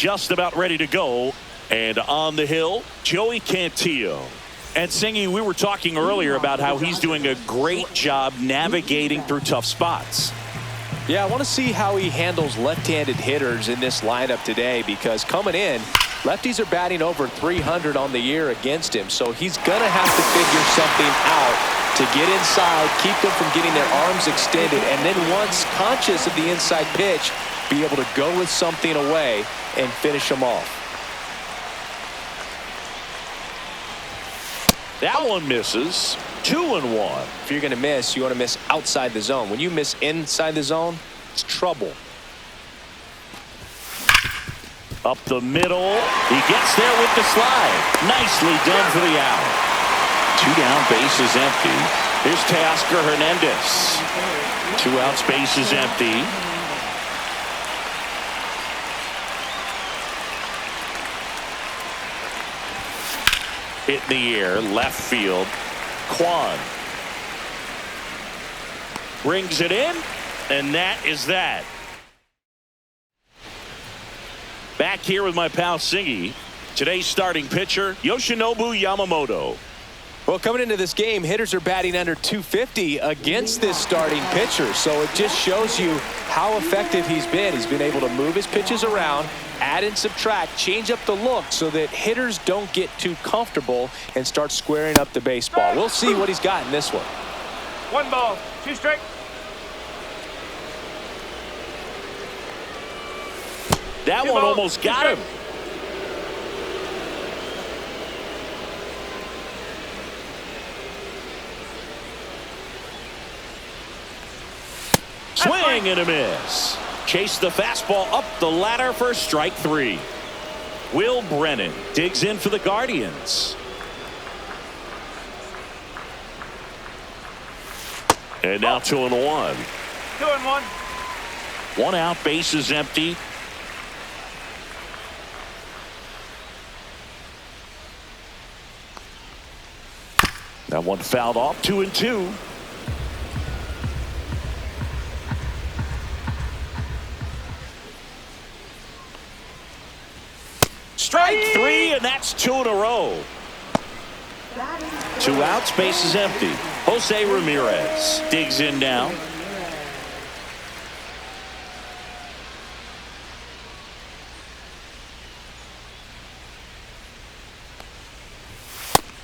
just about ready to go. And on the hill, Joey Cantillo. And Singy, we were talking earlier about how he's doing a great job navigating through tough spots. Yeah, I want to see how he handles left-handed hitters in this lineup today, because coming in, lefties are batting over 300 on the year against him. So he's going to have to figure something out to get inside, keep them from getting their arms extended, and then once conscious of the inside pitch, be able to go with something away and finish them off. That one misses. 2-1. If you're going to miss, you want to miss outside the zone. When you miss inside the zone, it's trouble. Up the middle. He gets there with the slide. Nicely done for the out. 2 down, bases empty. Here's Teoscar Hernandez. 2 outs, bases empty. Hit in the air, left field. Kwan brings it in, and that is that. Back here with my pal Singy. Today's starting pitcher, Yoshinobu Yamamoto. Well, coming into this game, hitters are batting under 250 against this starting pitcher. So it just shows you how effective he's been. He's been able to move his pitches around, add and subtract, change up the look so that hitters don't get too comfortable and start squaring up the baseball. We'll see what he's got in this one. 1 ball, 2 strikes. That one almost got him. Swing and a miss. Chase the fastball up the ladder for strike 3. Will Brennan digs in for the Guardians. And now 2-1. 2-1. 1 out, bases empty. That one fouled off. 2-2. Strike 3, and that's 2 in a row. 2 outs, bases empty. Jose Ramirez digs in now.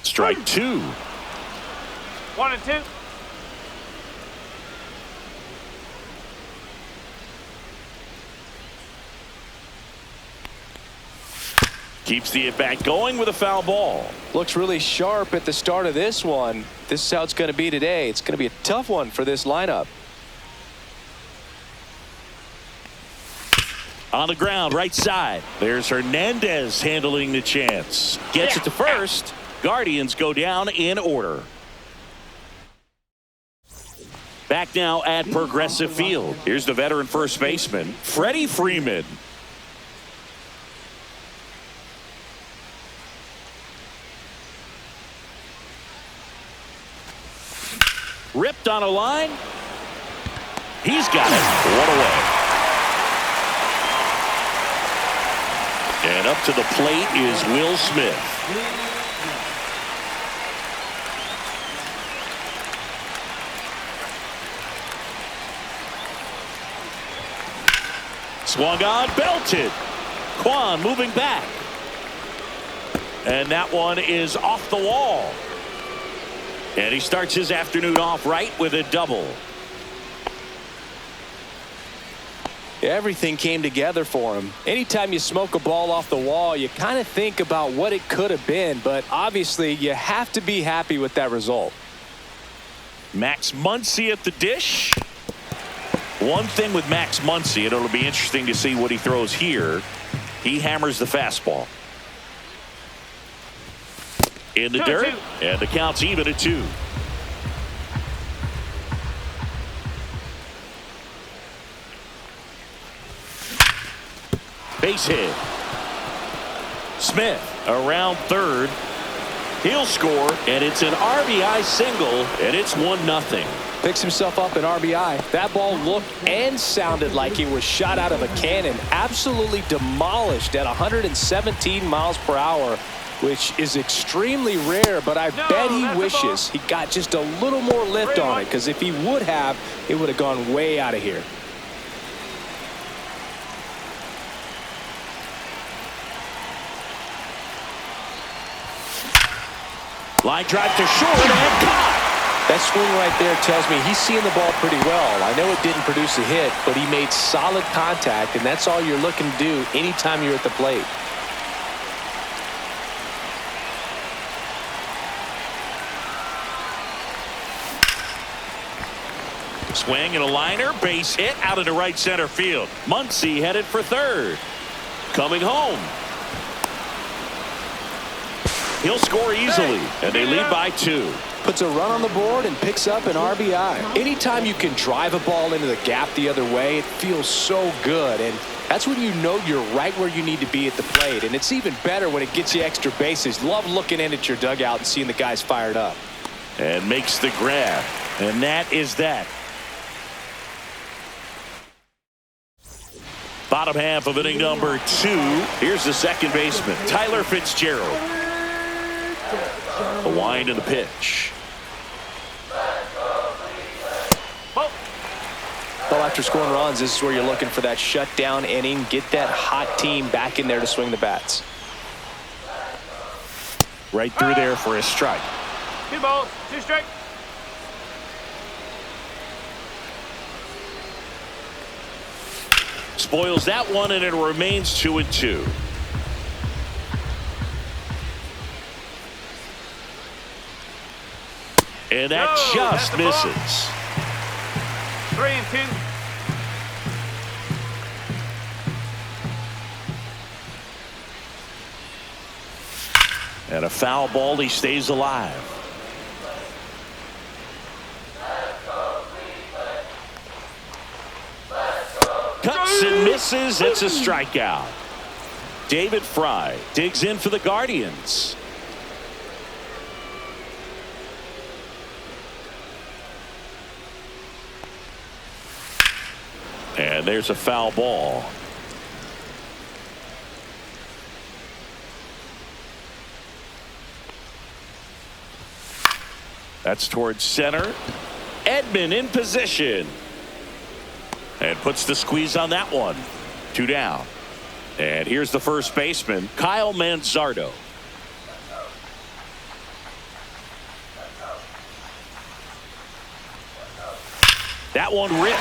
Strike 2. 1-2. Keeps the at-bat going with a foul ball. Looks really sharp at the start of this one. This is how it's going to be today. It's going to be a tough one for this lineup. On the ground, right side. There's Hernandez handling the chance. Gets it to first. Guardians go down in order. Back now at Progressive Field. Here's the veteran first baseman, Freddie Freeman. Ripped on a line. He's got it. 1 away. And up to the plate is Will Smith. Swung on, belted. Kwan moving back. And that one is off the wall. And he starts his afternoon off right with a double. Everything came together for him. Anytime you smoke a ball off the wall, you kind of think about what it could have been, but obviously you have to be happy with that result. Max Muncy at the dish. One thing with Max Muncy, and it'll be interesting to see what he throws here. He hammers the fastball. In the dirt, and the count's even at 2. Base hit. Smith around third. He'll score, and it's an RBI single, and it's 1-0. Picks himself up an RBI. That ball looked and sounded like it was shot out of a cannon. Absolutely demolished at 117 miles per hour, which is extremely rare, but I bet he wishes he got just a little more lift on it, because if he would have, it would have gone way out of here. Line drive to short and caught. That swing right there tells me he's seeing the ball pretty well. I know it didn't produce a hit, but he made solid contact, and that's all you're looking to do anytime you're at the plate. Swing and a liner, base hit out into right center field. Muncy headed for third. Coming home. He'll score easily, and they lead by 2. Puts a run on the board and picks up an RBI. Anytime you can drive a ball into the gap the other way, it feels so good, and that's when you know you're right where you need to be at the plate. And it's even better when it gets you extra bases. Love looking in at your dugout and seeing the guys fired up. And makes the grab, and that is that. Bottom half of inning number 2. Here's the second baseman, Tyler Fitzgerald. A wind and the pitch. Well, after scoring runs, this is where you're looking for that shutdown inning. Get that hot team back in there to swing the bats. Right through there for a strike. 2 balls, 2 strikes. Spoils that one, and it remains 2-2. And that just misses. 3-2. And a foul ball, he stays alive. Cuts and misses. It's a strikeout. David Fry digs in for the Guardians. And there's a foul ball. That's towards center. Edman in position. And puts the squeeze on that one. 2 down. And here's the first baseman, Kyle Manzardo. That one ripped.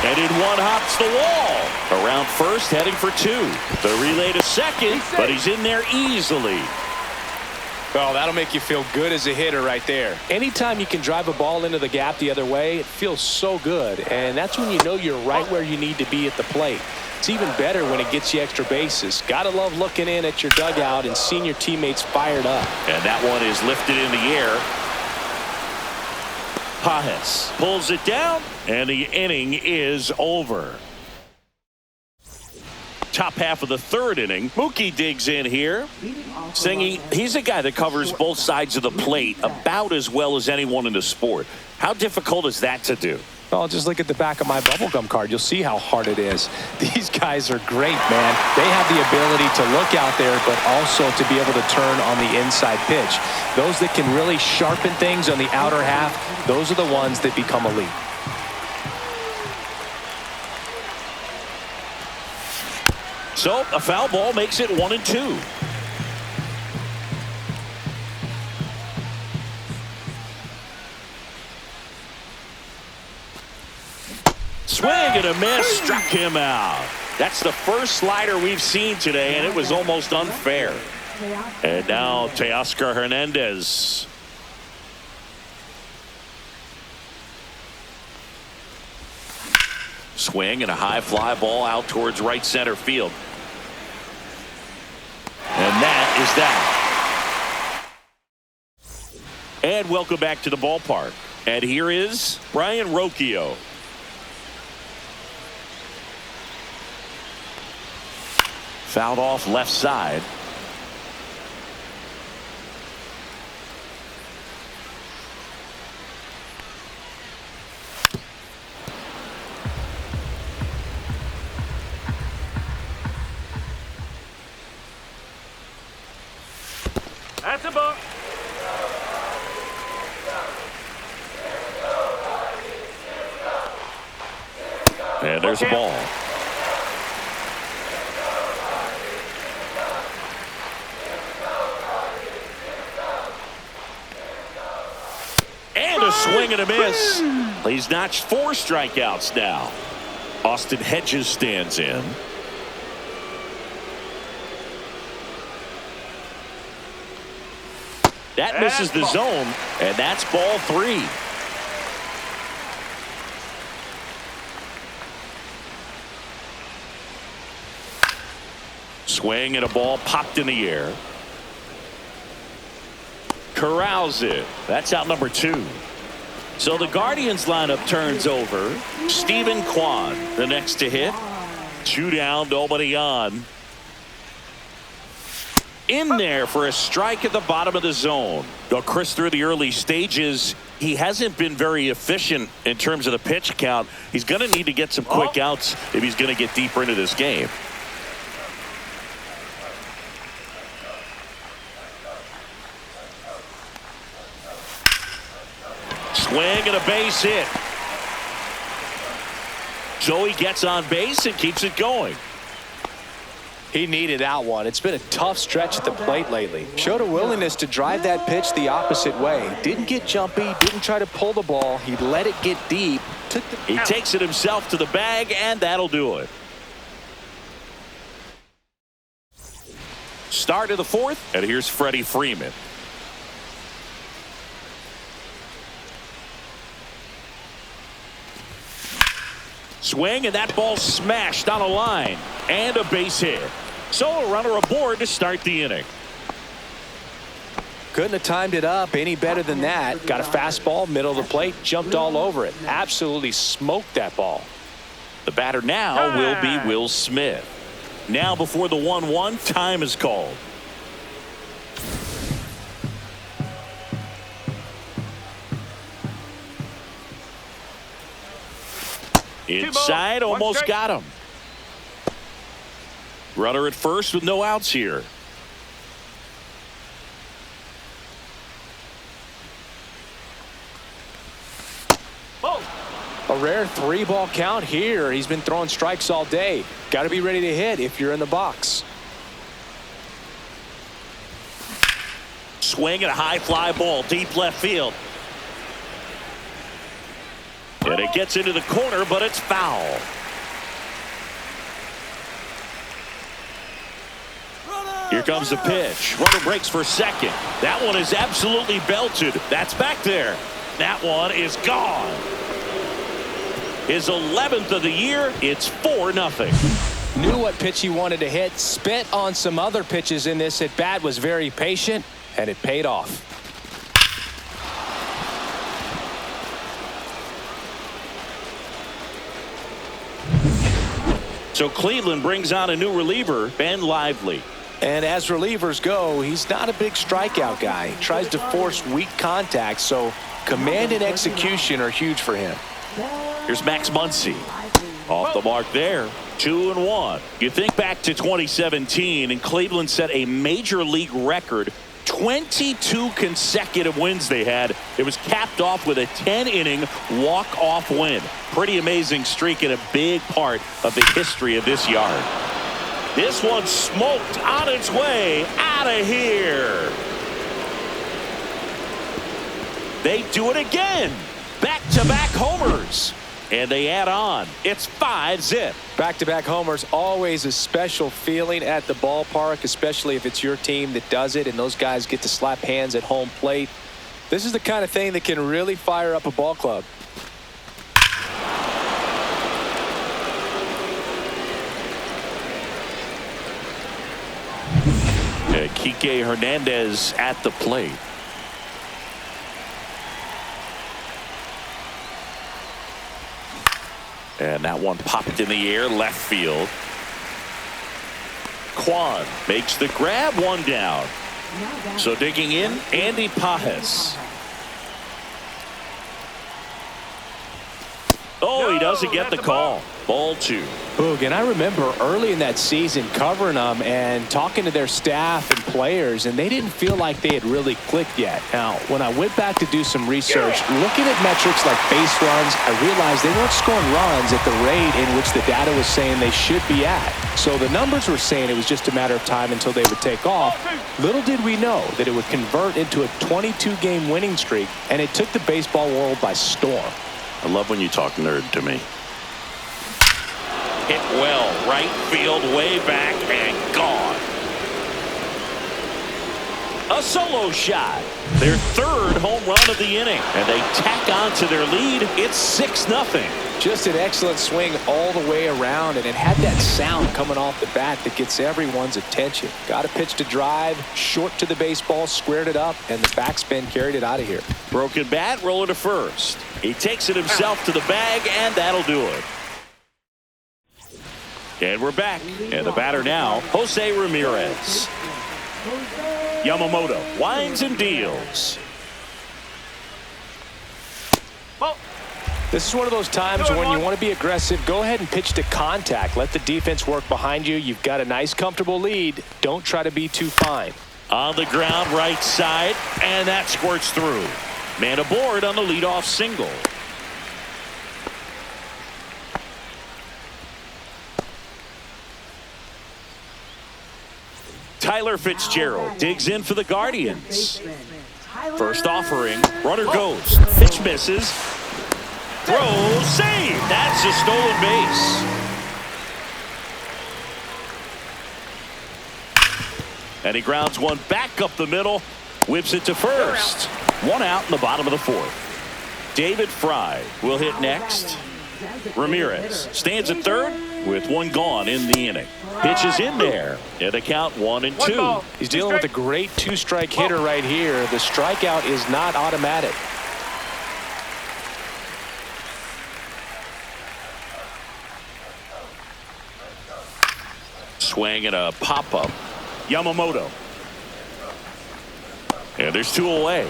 And in one hops the wall. Around first, heading for 2. The relay to second, but he's in there easily. Well, that'll make you feel good as a hitter right there. Anytime you can drive a ball into the gap the other way, it feels so good. And that's when you know you're right where you need to be at the plate. It's even better when it gets you extra bases. Gotta love looking in at your dugout and seeing your teammates fired up. And that one is lifted in the air. Pajes pulls it down, and the inning is over. Top half of the third inning. Mookie digs in here. Singing, he's a guy that covers both sides of the plate about as well as anyone in the sport. How difficult is that to do? Oh, just look at the back of my bubblegum card. You'll see how hard it is. These guys are great, man. They have the ability to look out there, but also to be able to turn on the inside pitch. Those that can really sharpen things on the outer half, those are the ones that become elite. So a foul ball makes it 1-2. Swing and a miss, struck him out. That's the first slider we've seen today, and it was almost unfair. And now Teoscar Hernandez. Swing and a high fly ball out towards right center field. And that is that. And welcome back to the ballpark. And here is Brian Rocchio. Fouled off left side. Simple. And there's a ball. And a swing and a miss. He's notched 4 strikeouts now. Austin Hedges stands in. That misses the zone, and that's ball 3. Swing and a ball popped in the air. Corrals it. That's out number 2. So the Guardians lineup turns over. Stephen Kwan, the next to hit. 2 down, nobody on. In there for a strike at the bottom of the zone. Though Chris, through the early stages, he hasn't been very efficient in terms of the pitch count. He's going to need to get some quick outs if he's going to get deeper into this game. Swing and a base hit. Joey gets on base and keeps it going. He needed that one. It's been a tough stretch at the plate lately. Showed a willingness to drive that pitch the opposite way. Didn't get jumpy, didn't try to pull the ball. He let it get deep. He takes it himself to the bag, and that'll do it. Start of the 4th, and here's Freddie Freeman. Swing, and that ball smashed on a line. And a base hit. So a runner aboard to start the inning. Couldn't have timed it up any better than that. Got a fastball, middle of the plate, jumped all over it. Absolutely smoked that ball. The batter now will be Will Smith. Now before the 1-1, time is called. Inside, almost got him. Runner at first with no outs here. A rare 3-ball count here. He's been throwing strikes all day. Got to be ready to hit if you're in the box. Swing and a high fly ball deep left field. And it gets into the corner, but it's foul. Here comes the pitch. Runner breaks for second. That one is absolutely belted. That's back there. That one is gone. His 11th of the year. It's 4-0. Knew what pitch he wanted to hit. Spent on some other pitches in this at bat. Was very patient, and it paid off. So Cleveland brings on a new reliever, Ben Lively. And as relievers go, he's not a big strikeout guy. He tries to force weak contact, so command and execution are huge for him. Here's Max Muncy. Off the mark there. 2-1. You think back to 2017, and Cleveland set a major league record. 22 consecutive wins they had. It was capped off with a 10-inning walk-off win. Pretty amazing streak and a big part of the history of this yard. This one smoked on its way out of here. They do it again. Back-to-back homers. And they add on. It's 5-zip. Back-to-back homers, always a special feeling at the ballpark, especially if it's your team that does it and those guys get to slap hands at home plate. This is the kind of thing that can really fire up a ball club. Kike Hernandez at the plate. And that one popped in the air left field. Kwan makes the grab, 1 down. So digging in, Andy Pajes. Oh, he doesn't get the call. Ball 2. Boog, and I remember early in that season covering them and talking to their staff and players, and they didn't feel like they had really clicked yet. Now, when I went back to do some research, looking at metrics like base runs, I realized they weren't scoring runs at the rate in which the data was saying they should be at. So the numbers were saying it was just a matter of time until they would take off. Little did we know that it would convert into a 22-game winning streak, and it took the baseball world by storm. I love when you talk nerd to me. Hit well, right field, way back, and gone. A solo shot. Their third home run of the inning, and they tack on to their lead. It's 6-0. Just an excellent swing all the way around, and it had that sound coming off the bat that gets everyone's attention. Got a pitch to drive, short to the baseball, squared it up, and the backspin carried it out of here. Broken bat, roller to first. He takes it himself to the bag, and that'll do it. And we're back. And the batter now, Jose Ramirez. Yamamoto winds and deals. This is one of those times when you want to be aggressive. Go ahead and pitch to contact. Let the defense work behind you. You've got a nice, comfortable lead. Don't try to be too fine. On the ground, right side, and that squirts through. Man aboard on the leadoff single. Tyler Fitzgerald digs in for the Guardians. First offering, runner goes. Pitch misses. Throw, save. That's a stolen base. And he grounds one back up the middle. Whips it to first. One out in the bottom of the fourth. David Fry will hit next. Ramirez stands at third with one gone in the inning. Pitches in there, and the count 1-2. He's dealing with a great two-strike hitter right here. The strikeout is not automatic. Swing and a pop-up. Yamamoto. And there's two away.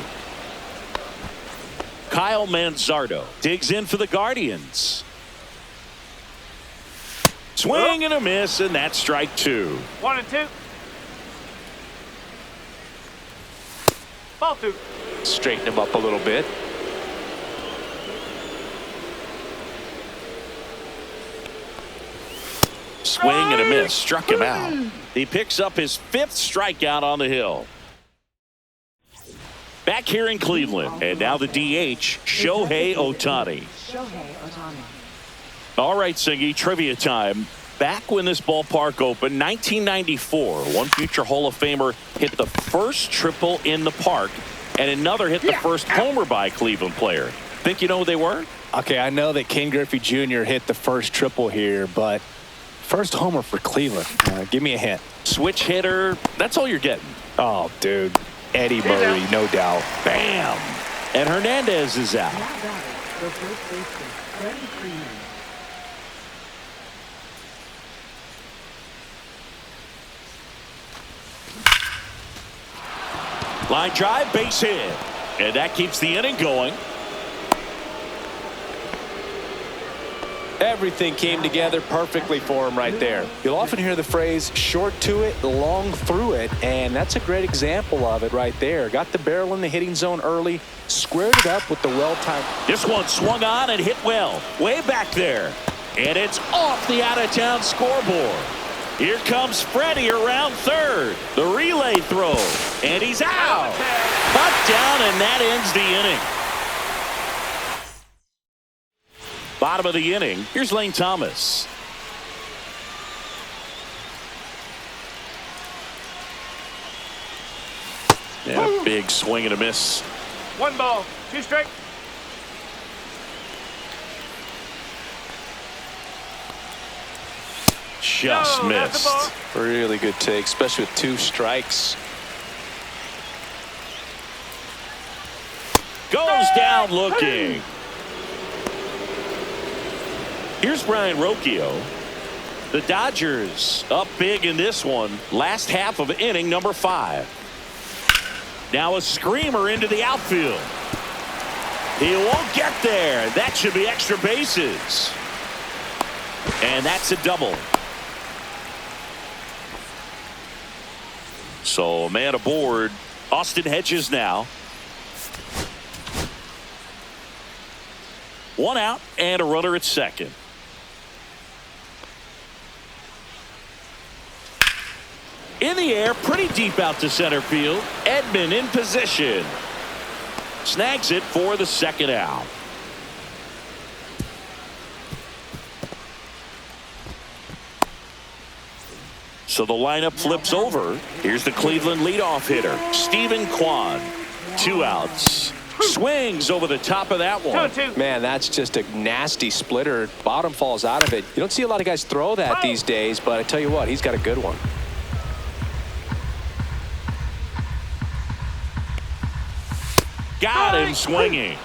Kyle Manzardo digs in for the Guardians. Swing and a miss, and that's strike 2. 1-2. Ball 2. Straighten him up a little bit. Swing and a miss. Struck him out. He picks up his 5th strikeout on the hill. Back here in Cleveland, and now the DH, Shohei Ohtani. All right, Singy, trivia time. Back when this ballpark opened, 1994, one future Hall of Famer hit the first triple in the park, and another hit the first homer by a Cleveland player. Think you know who they were? Okay, I know that Ken Griffey Jr. hit the first triple here, but first homer for Cleveland. Give me a hint. Switch hitter. That's all you're getting. Oh, dude. Eddie Murray, no doubt. Bam! And Hernandez is out. Line drive, base hit. And that keeps the inning going. Everything came together perfectly for him right there. You'll often hear the phrase short to it, long through it, and that's a great example of it right there. Got the barrel in the hitting zone early, squared it up with the well-timed. This one swung on and hit well, way back there. And it's off the out-of-town scoreboard. Here comes Freddie around third. The relay throw, and he's out. Cut down, and that ends the inning. Bottom of the inning, here's Lane Thomas. And a big swing and a miss. 1 ball, 2 strike. Just missed. Really good take, especially with 2 strikes. Goes down looking. Here's Brian Rocchio. The Dodgers up big in this one. Last half of inning number 5. Now a screamer into the outfield. He won't get there. That should be extra bases. And that's a double. So a man aboard. Austin Hedges now. 1 out and a runner at second. In the air, pretty deep out to center field. Edman in position. Snags it for the second out. So the lineup flips over. Here's the Cleveland leadoff hitter, Stephen Kwan. 2 outs. Swings over the top of that one. Man, that's just a nasty splitter. Bottom falls out of it. You don't see a lot of guys throw that these days, but I tell you what, he's got a good one. Got him swinging.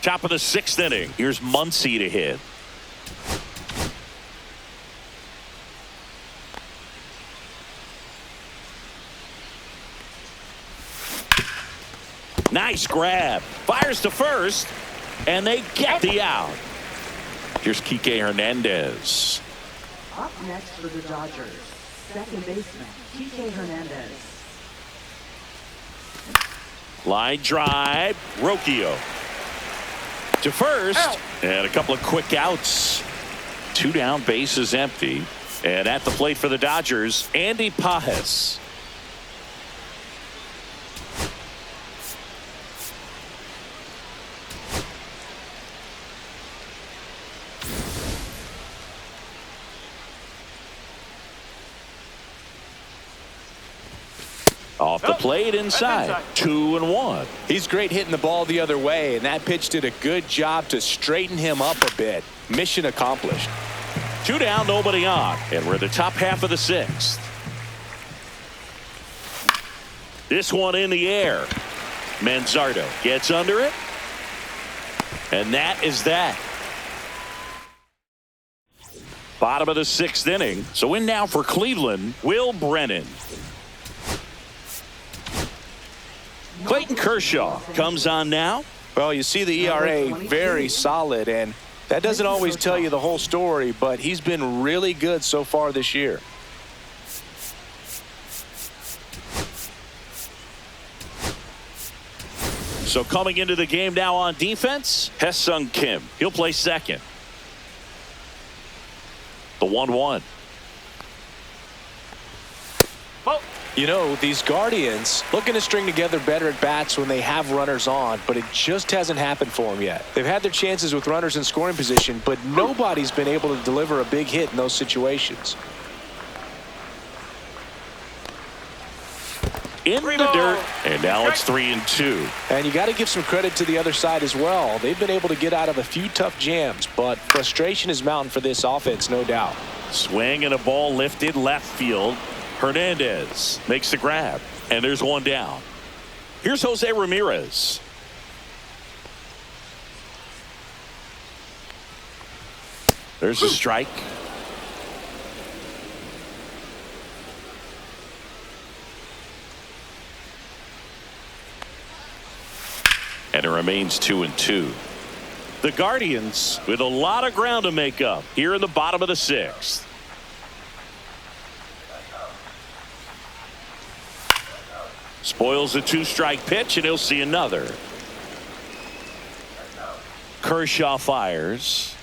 Top of the 6th inning. Here's Muncy to hit. Nice grab. Fires to first, and they get the out. Here's Kike Hernandez. Up next for the Dodgers, second baseman, Kike Hernandez. Line drive. Rocchio to first, and a couple of quick outs. 2 down, bases empty. And at the plate for the Dodgers, Andy Pages. Off the plate inside. 2-1. He's great hitting the ball the other way, and that pitch did a good job to straighten him up a bit. Mission accomplished. 2 down, nobody on, and we're the top half of the 6th. This one in the air. Manzardo gets under it, and that is that. Bottom of the 6th inning. So in now for Cleveland, Will Brennan. Clayton Kershaw comes on now. Well, you see the ERA very solid, and that doesn't always tell you the whole story, but he's been really good so far this year. So coming into the game now on defense, Hye-Sung Kim. He'll play second. The 1-1. You know, these Guardians looking to string together better at bats when they have runners on, but it just hasn't happened for them yet. They've had their chances with runners in scoring position, but nobody's been able to deliver a big hit in those situations. In the dirt, and now it's 3-2. And you got to give some credit to the other side as well. They've been able to get out of a few tough jams, but frustration is mounting for this offense, no doubt. Swing and a ball lifted left field. Hernandez makes the grab, and there's 1 down. Here's Jose Ramirez. There's a strike. And it remains 2-2. The Guardians with a lot of ground to make up here in the bottom of the 6th. Spoils the 2-strike pitch, and he'll see another. Kershaw fires.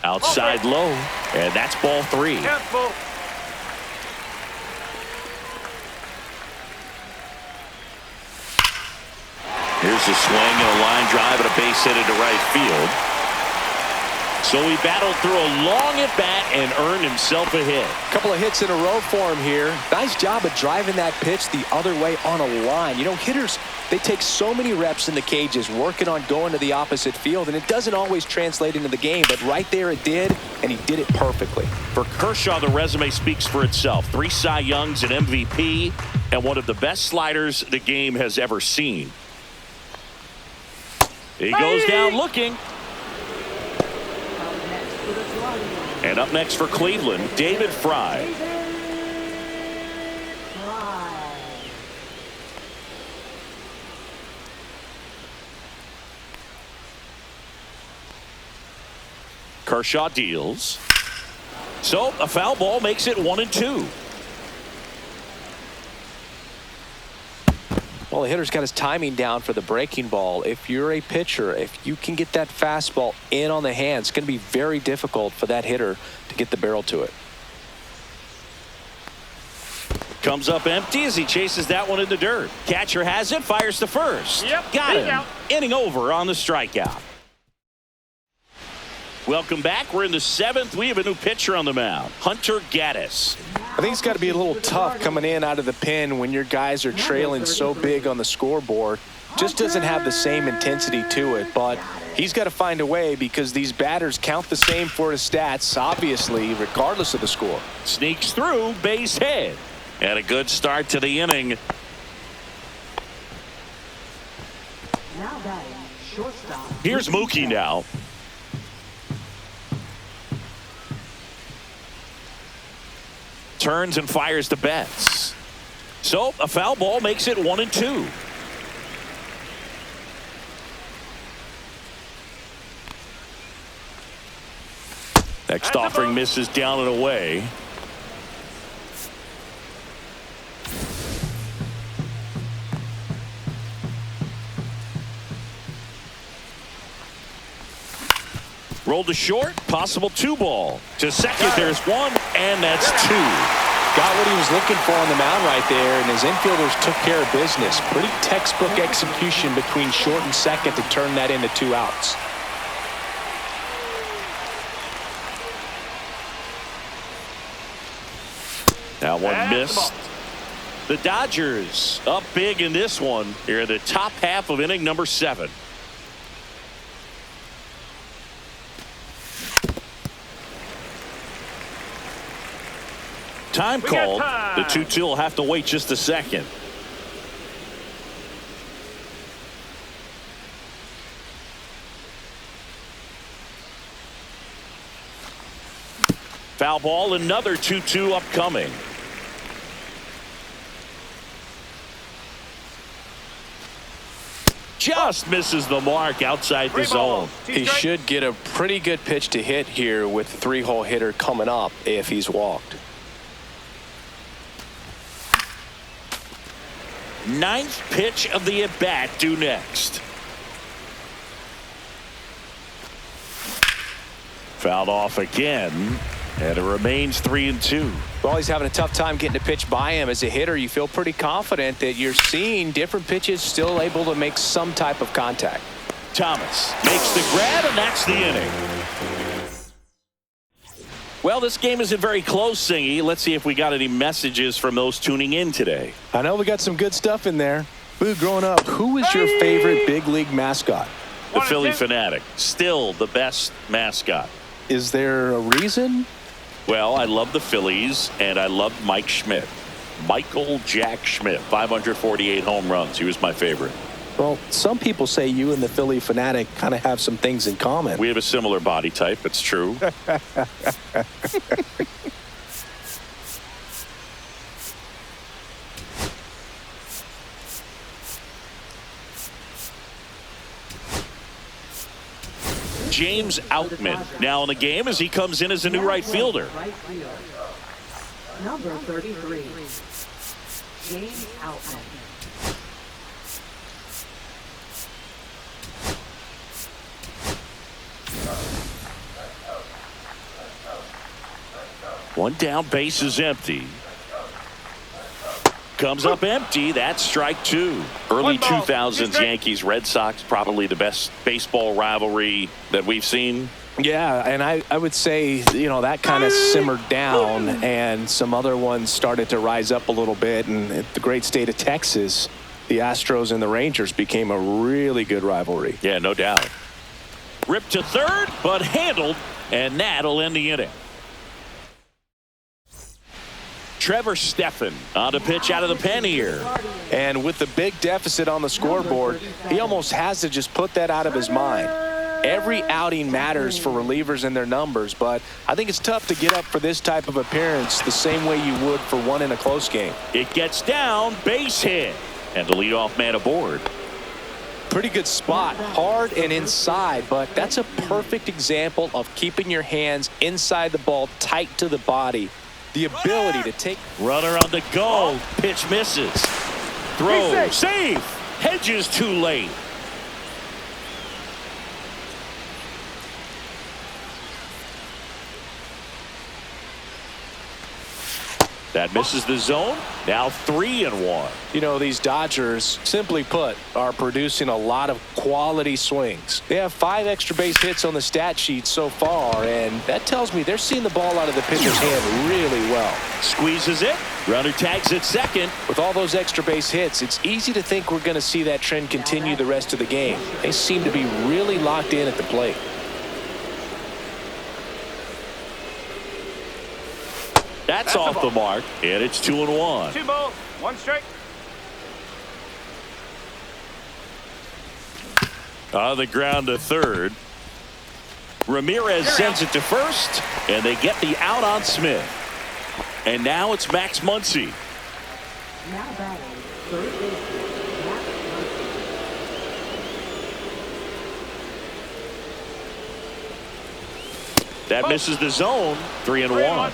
Outside low, and that's ball 3. Careful. Here's a swing and a line drive and a base hit into right field. So he battled through a long at bat and earned himself a hit. A couple of hits in a row for him here. Nice job of driving that pitch the other way on a line. You know, hitters, they take so many reps in the cages working on going to the opposite field, and it doesn't always translate into the game, but right there it did, and he did it perfectly. For Kershaw, the resume speaks for itself. 3 Cy Youngs, an MVP, and one of the best sliders the game has ever seen. He goes down looking. And up next for Cleveland, David Fry. Kershaw deals. So a foul ball makes it 1-2. Well, the hitter's got his timing down for the breaking ball. If you're a pitcher, if you can get that fastball in on the hand, it's going to be very difficult for that hitter to get the barrel to it. Comes up empty as he chases that one in the dirt. Catcher has it, fires to first. Yep, got he's him. out. Inning over on the strikeout. Welcome back. We're in the 7th. We have a new pitcher on the mound, Hunter Gaddis. I think it's got to be a little tough coming in out of the pen when your guys are trailing so big on the scoreboard. Just doesn't have the same intensity to it, but he's got to find a way because these batters count the same for his stats, obviously, regardless of the score. Sneaks through, base hit. And a good start to the inning. Now batting, shortstop. Here's Mookie now. Turns and fires to Betts. So a foul ball makes it 1-2. Next offering misses down and away. Rolled to short, possible 2-ball. To second, there's 1, and that's 2. Got what he was looking for on the mound right there, and his infielders took care of business. Pretty textbook execution between short and second to turn that into 2 outs. That one missed. The Dodgers up big in this one. Here in the top half of inning number 7. Time called. The 2-2 will have to wait just a second. Foul ball, another 2-2 upcoming. Just misses the mark outside the zone. He should get a pretty good pitch to hit here with the 3-hole hitter coming up if he's walked. 9th pitch of the at-bat due next. Fouled off again, and it remains 3-2. Well, he's having a tough time getting a pitch by him. As a hitter, you feel pretty confident that you're seeing different pitches still able to make some type of contact. Thomas makes the grab, and that's the inning. Well, this game isn't very close, Singy. Let's see if we got any messages from those tuning in today. I know we got some good stuff in there. Boo, growing up, who was your favorite big league mascot? The Philly Fanatic, still the best mascot. Is there a reason? Well, I love the Phillies, and I love Mike Schmidt. Michael Jack Schmidt, 548 home runs. He was my favorite. Well, some people say you and the Philly Fanatic kind of have some things in common. We have a similar body type. It's true. James Outman now in the game as he comes in as a new right fielder. Right field. Number 33, James Outman. One down, base is empty. Comes up empty. That's strike 2. Early 2000s Yankees Red Sox, probably the best baseball rivalry that we've seen. Yeah, and I would say, you know, that kind of simmered down and some other ones started to rise up a little bit. And at the great state of Texas, the Astros and the Rangers became a really good rivalry. Yeah, no doubt. Ripped to third, but handled, and that'll end the inning. Trevor Stephan on a pitch out of the pen here. And with the big deficit on the scoreboard, he almost has to just put that out of his mind. Every outing matters for relievers and their numbers, but I think it's tough to get up for this type of appearance the same way you would for one in a close game. It gets down, base hit, and the leadoff man aboard. Pretty good spot, hard and inside, but that's a perfect example of keeping your hands inside the ball, tight to the body. The ability to take. Runner on the go. Pitch misses. Throw. Safe. Hedges too late. That misses the zone. Now 3-1. You know, these Dodgers, simply put, are producing a lot of quality swings. They have 5 extra base hits on the stat sheet so far, and that tells me they're seeing the ball out of the pitcher's hand really well. Squeezes it. Runner tags at second. With all those extra base hits, it's easy to think we're going to see that trend continue the rest of the game. They seem to be really locked in at the plate. That's off the mark, and it's 2-1. 2 balls, 1 strike. On the ground to third. Ramirez sends it to first, and they get the out on Smith. And now it's Max Muncy. Now batting, third baseman, Max Muncy. That misses the zone. 3-1.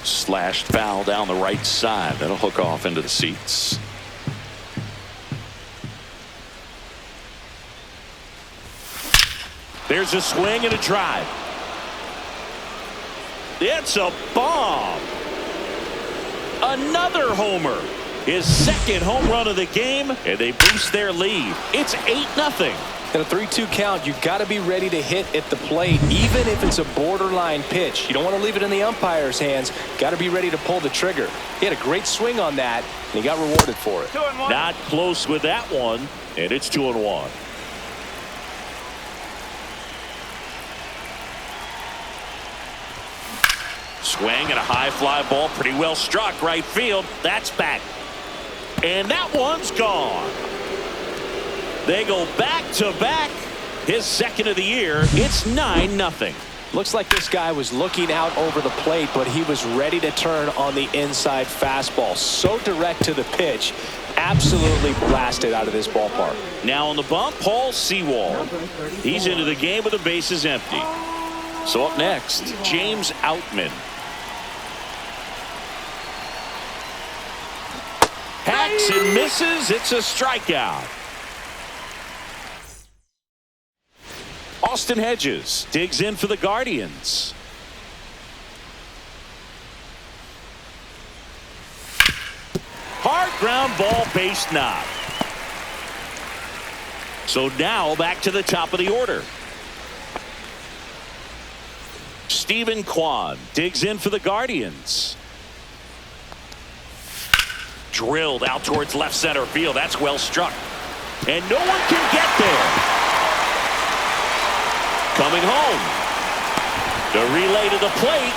Slashed foul down the right side. That'll hook off into the seats. There's a swing and a drive. It's a bomb. Another homer. His second home run of the game, and they boost their lead. It's 8-0. In a 3-2 count, you've got to be ready to hit at the plate, even if it's a borderline pitch. You don't want to leave it in the umpire's hands. Got to be ready to pull the trigger. He had a great swing on that, and he got rewarded for it. 2-1. Not close with that one, and it's 2-1. Swing and a high fly ball, pretty well struck right field. That's back. And that one's gone. They go back to back. His second of the year. It's 9-0. Looks like this guy was looking out over the plate, but he was ready to turn on the inside fastball. So direct to the pitch. Absolutely blasted out of this ballpark. Now on the bump, Paul Sewald. He's into the game with the bases empty. So up next, James Outman. Hacks and misses. It's a strikeout. Austin Hedges digs in for the Guardians. Hard ground ball, base knock. So now back to the top of the order. Stephen Kwan digs in for the Guardians. Drilled out towards left center field. That's well struck. And no one can get there. Coming home. The relay to the plate.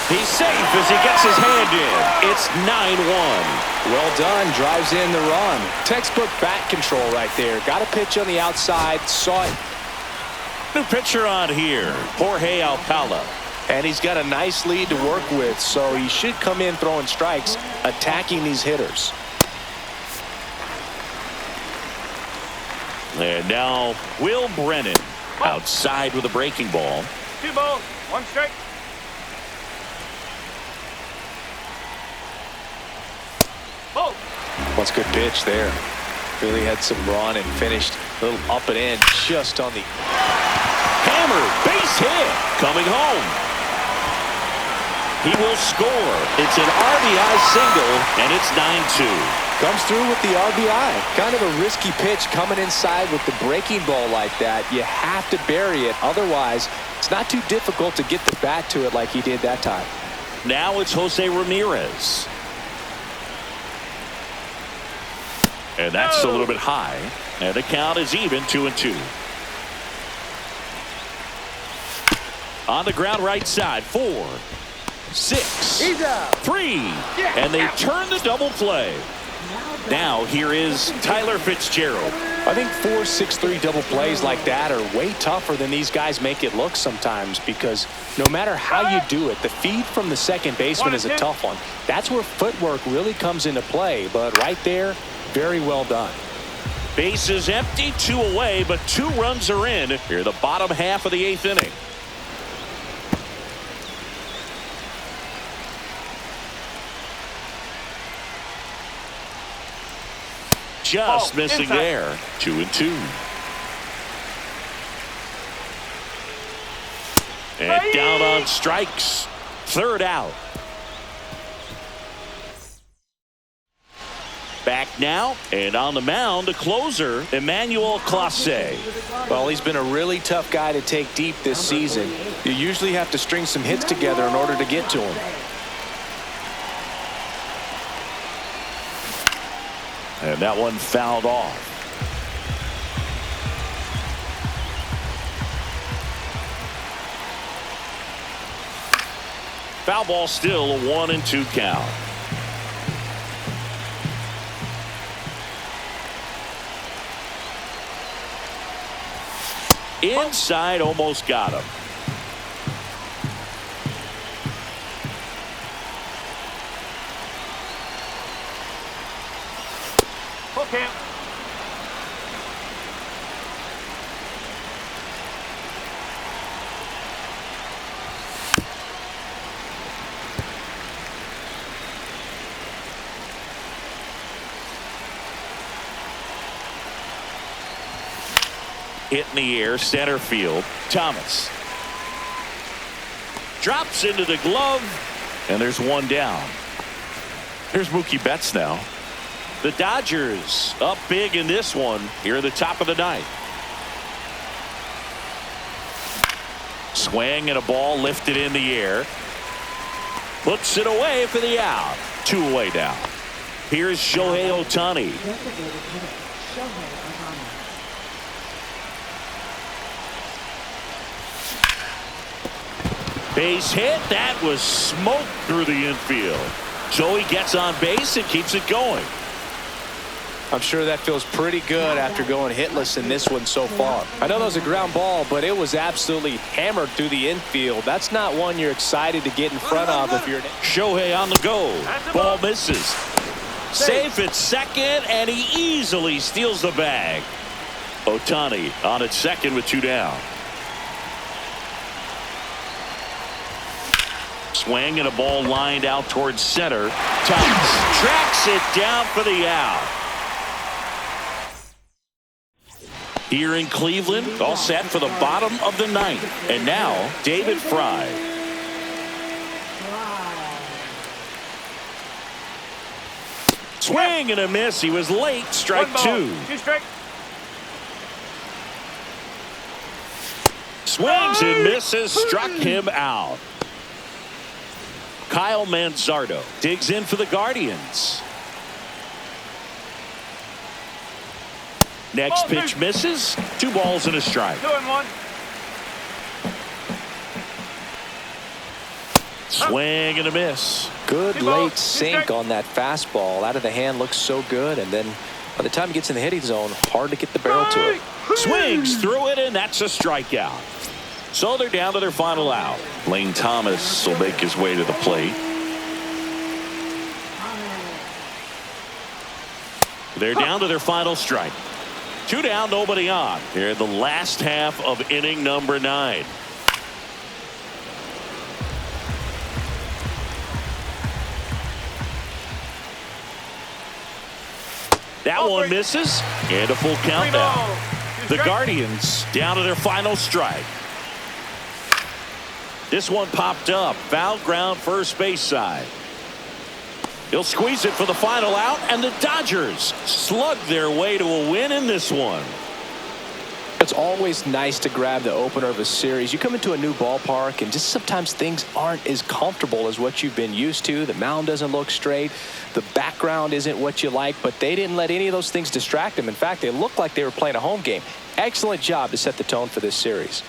He's safe as he gets his hand in. It's 9-1. Well done. Drives in the run. Textbook bat control right there. Got a pitch on the outside. Saw it. New pitcher on here, Jorge Alcala. And he's got a nice lead to work with, so he should come in throwing strikes, attacking these hitters. And now Will Brennan outside with a breaking ball. 2 balls, 1 strike. Ball. What's a good pitch there. Really had some run and finished a little up and in just on the Hammer, base hit, coming home. He will score. It's an RBI single, and it's 9-2. Comes through with the RBI. Kind of a risky pitch coming inside with the breaking ball like that. You have to bury it. Otherwise, it's not too difficult to get the bat to it like he did that time. Now it's Jose Ramirez. And that's a little bit high. And the count is even, 2-2. On the ground right side, 4, 6, 3. And they turn the double play. Now here is Tyler Fitzgerald. I think 4-6-3 double plays like that are way tougher than these guys make it look sometimes, because no matter how you do it, the feed from the second baseman is a tough one. That's where footwork really comes into play, but right there, very well done. Bases empty, 2 away, but 2 runs are in here the bottom half of the 8th inning. Just missing inside. there. 2-2. And down on strikes. 3rd out. Back now, and on the mound, the closer, Emmanuel Clase. Well, he's been a really tough guy to take deep this season. You usually have to string some hits together in order to get to him. And that one fouled off. Foul ball, still a 1-2 count. Inside, almost got him. Okay. Hit in the air, center field. Thomas drops into the glove, and there's 1 down. Here's Mookie Betts now. The Dodgers up big in this one here at the top of the 9th. Swing and a ball lifted in the air. Puts it away for the out. 2 away now. Here's Shohei Ohtani. Base hit. That was smoked through the infield. Joey gets on base and keeps it going. I'm sure that feels pretty good after going hitless in this one so far. I know that was a ground ball, but it was absolutely hammered through the infield. That's not one you're excited to get in front of if you're... Shohei on the go. Ball misses. Safe at second, and he easily steals the bag. Ohtani on at second with 2 down. Swing and a ball lined out towards center. Thomas tracks it down for the out. Here in Cleveland, all set for the bottom of the 9th. And now, David Fry. Swing and a miss. He was late. Strike 2. 2 strike. Swings and misses. Struck him out. Kyle Manzardo digs in for the Guardians. Next pitch misses. 2 balls and a strike. 2-1. Swing and a miss. Good late sink on that fastball. Out of the hand, looks so good, and then by the time he gets in the hitting zone, hard to get the barrel to it. Swings through it, and that's a strikeout. So they're down to their final out. Lane Thomas will make his way to the plate. They're down to their final strike. 2 down, nobody on. Here in the last half of inning number 9. That one misses, and a full count now. The Guardians down to their final strike. This one popped up. Foul ground, first base side. He'll squeeze it for the final out, and the Dodgers slug their way to a win in this one. It's always nice to grab the opener of a series. You come into a new ballpark, and just sometimes things aren't as comfortable as what you've been used to. The mound doesn't look straight. The background isn't what you like, but they didn't let any of those things distract them. In fact, they looked like they were playing a home game. Excellent job to set the tone for this series.